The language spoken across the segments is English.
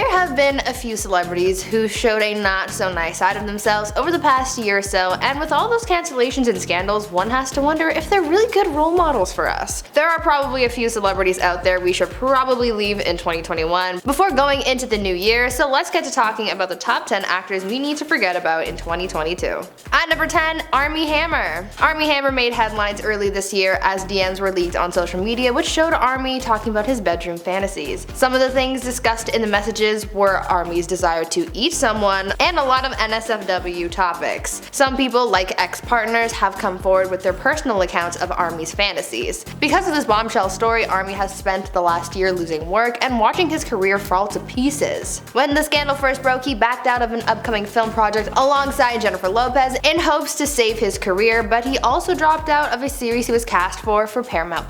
There have been a few celebrities who showed a not so nice side of themselves over the past year or so, and with all those cancellations and scandals, one has to wonder if they're really good role models for us. There are probably a few celebrities out there we should probably leave in 2021 before going into the new year, so let's get to talking about the top 10 actors we need to forget about in 2022. At number 10, Armie Hammer. Armie Hammer made headlines early this year as DMs were leaked on social media which showed Armie talking about his bedroom fantasies. Some of the things discussed in the messages were Armie's desire to eat someone and a lot of NSFW topics. Some people, like ex-partners, have come forward with their personal accounts of Armie's fantasies. Because of this bombshell story, Armie has spent the last year losing work and watching his career fall to pieces. When the scandal first broke, he backed out of an upcoming film project alongside Jennifer Lopez in hopes to save his career, but he also dropped out of a series he was cast for Paramount+.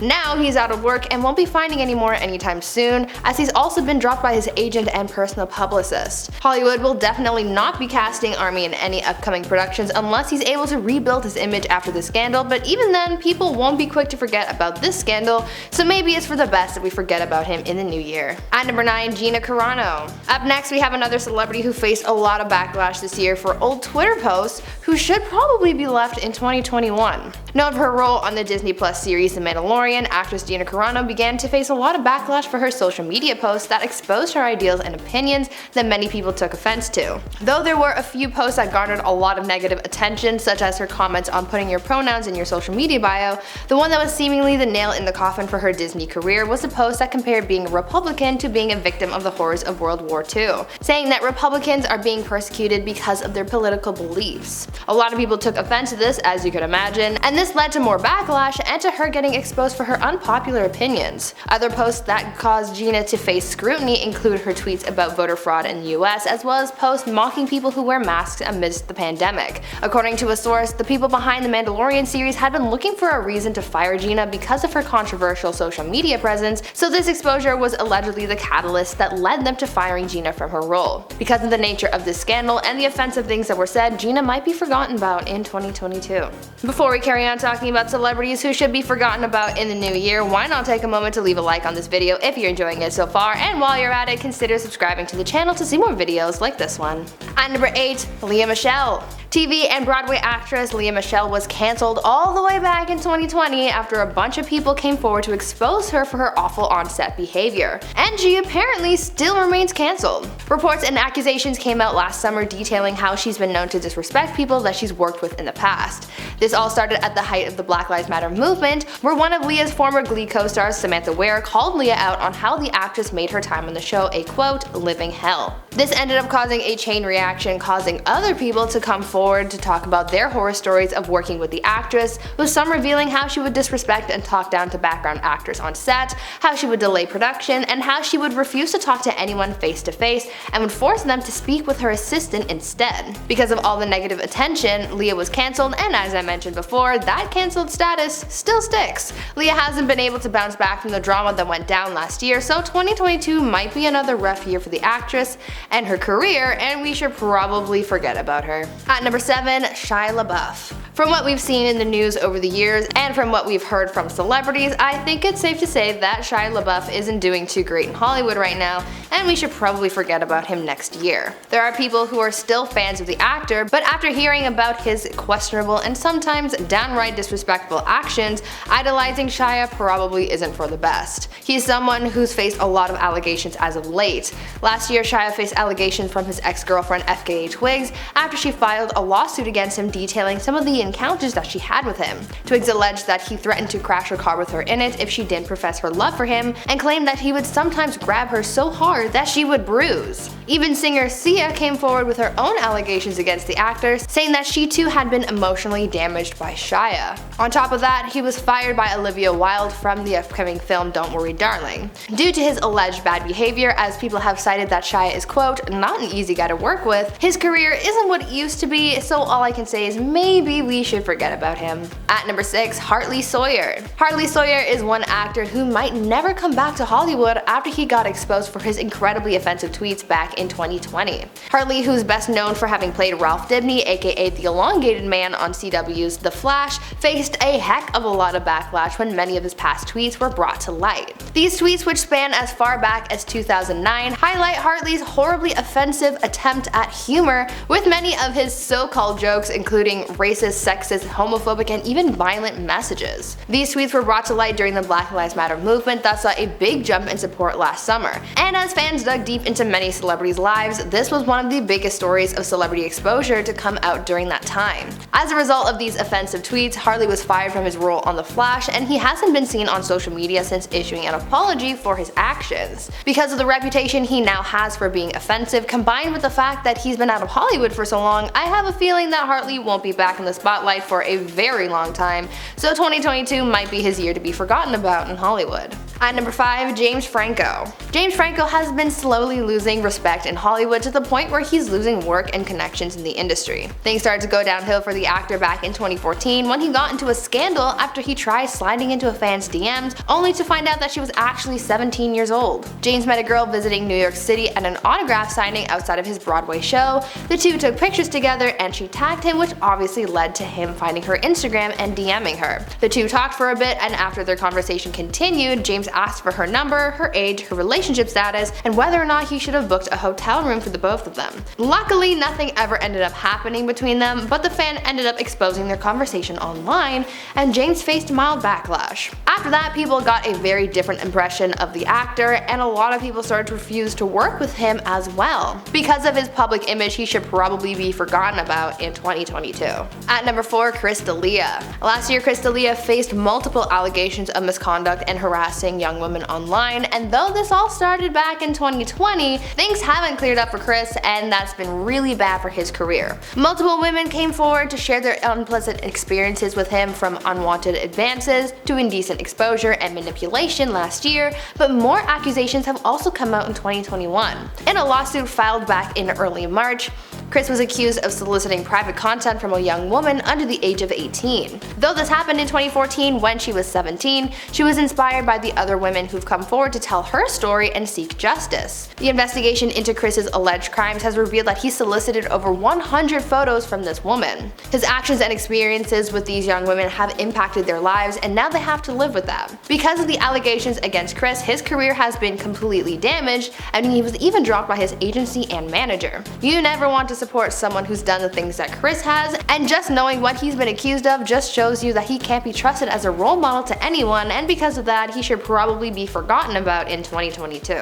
Now he's out of work and won't be finding any more anytime soon, as he's also been dropped by his agent and personal publicist. Hollywood will definitely not be casting Armie in any upcoming productions unless he's able to rebuild his image after the scandal, but even then, people won't be quick to forget about this scandal, so maybe it's for the best that we forget about him in the new year. At number 9, Gina Carano. Up next, we have another celebrity who faced a lot of backlash this year for old Twitter posts who should probably be left in 2021. Known for her role on the Disney Plus series The Mandalorian, actress Gina Carano began to face a lot of backlash for her social media posts that exposed her ideals and opinions that many people took offense to. Though there were a few posts that garnered a lot of negative attention, such as her comments on putting your pronouns in your social media bio, the one that was seemingly the nail in the coffin for her Disney career was a post that compared being a Republican to being a victim of the horrors of World War II, saying that Republicans are being persecuted because of their political beliefs. A lot of people took offense to this, as you could imagine, and this led to more backlash and to her getting exposed for her unpopular opinions. Other posts that caused Gina to face scrutiny include her tweets about voter fraud in the US, as well as posts mocking people who wear masks amidst the pandemic. According to a source, the people behind the Mandalorian series had been looking for a reason to fire Gina because of her controversial social media presence, so this exposure was allegedly the catalyst that led them to firing Gina from her role. Because of the nature of this scandal and the offensive things that were said, Gina might be forgotten about in 2022. Before we carry on talking about celebrities who should be forgotten about in the new year, why not take a moment to leave a like on this video if you're enjoying it so far, and while you're at it, consider subscribing to the channel to see more videos like this one. At number 8, Lea Michele. TV and Broadway actress Lea Michele was cancelled all the way back in 2020 after a bunch of people came forward to expose her for her awful on-set behavior, and she apparently still remains cancelled. Reports and accusations came out last summer detailing how she's been known to disrespect people that she's worked with in the past. This all started at the height of the Black Lives Matter movement, where one of Lea's former Glee co-stars, Samantha Ware, called Lea out on how the actress made her time on the show a quote, living hell. This ended up causing a chain reaction, causing other people to come forward to talk about their horror stories of working with the actress, with some revealing how she would disrespect and talk down to background actors on set, how she would delay production, and how she would refuse to talk to anyone face to face and would force them to speak with her assistant instead. Because of all the negative attention, Lea was cancelled, and as I mentioned before, that cancelled status still sticks. Lea hasn't been able to bounce back from the drama that went down last year, so 2022 might be another rough year for the actress and her career, and we should probably forget about her. At number 7, Shia LaBeouf. From what we've seen in the news over the years, and from what we've heard from celebrities, I think it's safe to say that Shia LaBeouf isn't doing too great in Hollywood right now, and we should probably forget about him next year. There are people who are still fans of the actor, but after hearing about his questionable and sometimes downright disrespectful actions, idolizing Shia probably isn't for the best. He's someone who's faced a lot of allegations as of late. Last year, Shia faced allegations from his ex-girlfriend FKA Twigs after she filed a lawsuit against him detailing some of the encounters that she had with him. Twigs alleged that he threatened to crash her car with her in it if she didn't profess her love for him, and claimed that he would sometimes grab her so hard that she would bruise. Even singer Sia came forward with her own allegations against the actor, saying that she too had been emotionally damaged by Shia. On top of that, he was fired by Olivia Wilde from the upcoming film Don't Worry Darling, due to his alleged bad behavior, as people have cited that Shia is quote, not an easy guy to work with. His career isn't what it used to be, so all I can say is maybe we we should forget about him. At number 6, Hartley Sawyer. Hartley Sawyer is one actor who might never come back to Hollywood after he got exposed for his incredibly offensive tweets back in 2020. Hartley, who's best known for having played Ralph Dibny, aka the Elongated Man on CW's The Flash, faced a heck of a lot of backlash when many of his past tweets were brought to light. These tweets, which span as far back as 2009, highlight Hartley's horribly offensive attempt at humor, with many of his so-called jokes including racist, sexist, homophobic, and even violent messages. These tweets were brought to light during the Black Lives Matter movement that saw a big jump in support last summer, and as fans dug deep into many celebrities' lives, this was one of the biggest stories of celebrity exposure to come out during that time. As a result of these offensive tweets, Hartley was fired from his role on The Flash, and he hasn't been seen on social media since issuing an apology for his actions. Because of the reputation he now has for being offensive, combined with the fact that he's been out of Hollywood for so long, I have a feeling that Hartley won't be back in the spotlight for a very long time, so 2022 might be his year to be forgotten about in Hollywood. At number 5, James Franco. James Franco has been slowly losing respect in Hollywood to the point where he's losing work and connections in the industry. Things started to go downhill for the actor back in 2014 when he got into a scandal after he tried sliding into a fan's DMs only to find out that she was actually 17 years old. James met a girl visiting New York City at an autograph signing outside of his Broadway show. The two took pictures together and she tagged him, which obviously led to him finding her Instagram and DMing her. The two talked for a bit, and after their conversation continued, James asked for her number, her age, her relationship status, and whether or not he should have booked a hotel room for the both of them. Luckily, nothing ever ended up happening between them, but the fan ended up exposing their conversation online, and James faced mild backlash. After that, people got a very different impression of the actor, and a lot of people started to refuse to work with him as well. Because of his public image, he should probably be forgotten about in 2022. At number 4, Chris D'Elia. Last year, Chris D'Elia faced multiple allegations of misconduct and harassing young women online, and though this all started back in 2020, things haven't cleared up for Chris, and that's been really bad for his career. Multiple women came forward to share their unpleasant experiences with him, from unwanted advances to indecent exposure and manipulation last year, but more accusations have also come out in 2021. In a lawsuit filed back in early March, Chris was accused of soliciting private content from a young woman under the age of 18. Though this happened in 2014 when she was 17, she was inspired by the other women who've come forward to tell her story and seek justice. The investigation into Chris's alleged crimes has revealed that he solicited over 100 photos from this woman. His actions and experiences with these young women have impacted their lives, and now they have to live with that. Because of the allegations against Chris, his career has been completely damaged, and he was even dropped by his agency and manager. You never want to support someone who's done the things that Chris has, and just knowing what he's been accused of just shows you that he can't be trusted as a role model to anyone, and because of that, he should probably be forgotten about in 2022.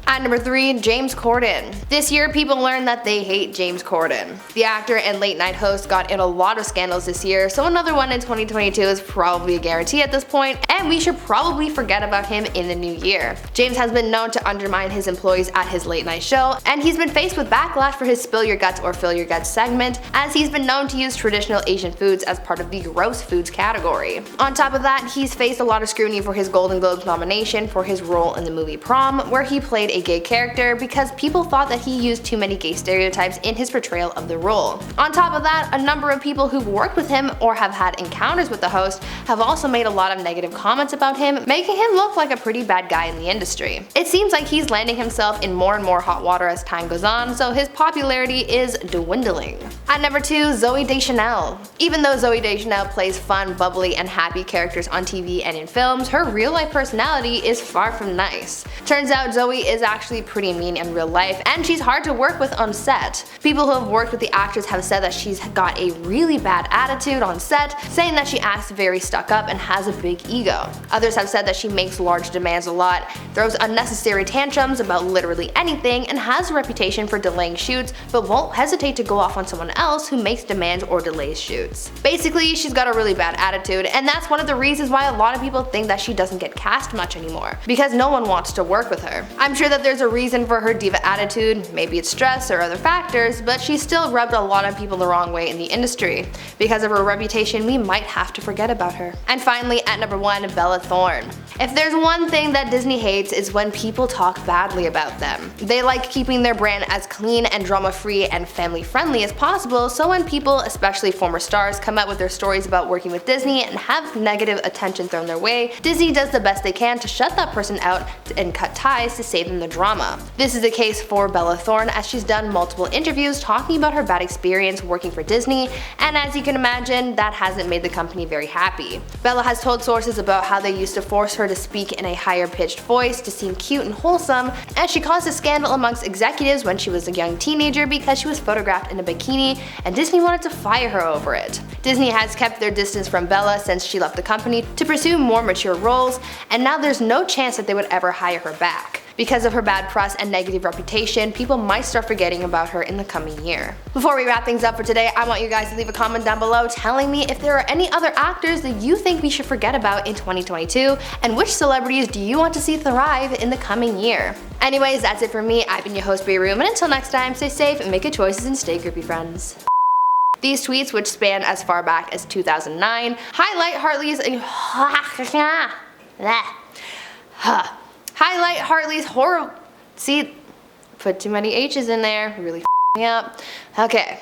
At number 3, James Corden. This year, people learned that they hate James Corden. The actor and late night host got in a lot of scandals this year, so another one in 2022 is probably a guarantee at this point, and we should probably forget about him in the new year. James has been known to undermine his employees at his late night show, and he's been faced with backlash for his Spill Your Guts or Fill Your Guts segment, as he's been known to use traditional Asian foods as part of the gross foods category. On top of that, he's faced a lot of scrutiny for his Golden Globes nomination for his role in the movie Prom, where he played a gay character, because people thought that he used too many gay stereotypes in his portrayal of the role. On top of that, a number of people who've worked with him or have had encounters with the host have also made a lot of negative comments about him, making him look like a pretty bad guy in the industry. It seems like he's landing himself in more and more hot water as time goes on, so his popularity is dwindling. At number 2, Zooey Deschanel. Even though Zooey Deschanel plays fun, bubbly, and happy characters on TV and in films, her real-life personality is far from nice. Turns out Zooey is actually pretty mean in real life, and she's hard to work with on set. People who have worked with the actress have said that she's got a really bad attitude on set, saying that she acts very stuck up and has a big ego. Others have said that she makes large demands a lot, throws unnecessary tantrums about literally anything, and has a reputation for delaying shoots, but won't hesitate to go off on someone else who makes demands or delays shoots. Basically, she's got a really bad attitude, and that's one of the reasons why a lot of people think that she doesn't get cast much anymore, because no one wants to work with her. I'm sure that there's a reason for her diva attitude, maybe it's stress or other factors, but she still rubbed a lot of people the wrong way in the industry. Because of her reputation, we might have to forget about her. And finally, at number 1, Bella Thorne. If there's one thing that Disney hates, is when people talk badly about them. They like keeping their brand as clean and drama-free and family friendly as possible, so when people, especially former stars, come out with their stories about working with Disney and have negative attention thrown their way, Disney does the best they can to shut that person out and cut ties to save them the drama. This is the case for Bella Thorne, as she's done multiple interviews talking about her bad experience working for Disney, and as you can imagine, that hasn't made the company very happy. Bella has told sources about how they used to force her to speak in a higher pitched voice to seem cute and wholesome, and she caused a scandal amongst executives when she was a young teenager because she was photographed in a bikini, and Disney wanted to fire her over it. Disney has kept their distance from Bella since she left the company to pursue more mature roles, and now there's no chance that they would ever hire her back. Because of her bad press and negative reputation, people might start forgetting about her in the coming year. Before we wrap things up for today, I want you guys to leave a comment down below telling me if there are any other actors that you think we should forget about in 2022, and which celebrities do you want to see thrive in the coming year. Anyways, that's it for me. I've been your host, Room, and until next time, stay safe and make good choices and stay groupie friends. These tweets, which span as far back as 2009, highlight Hartley's horror. See, put too many H's in there, really f***ing me up. Okay.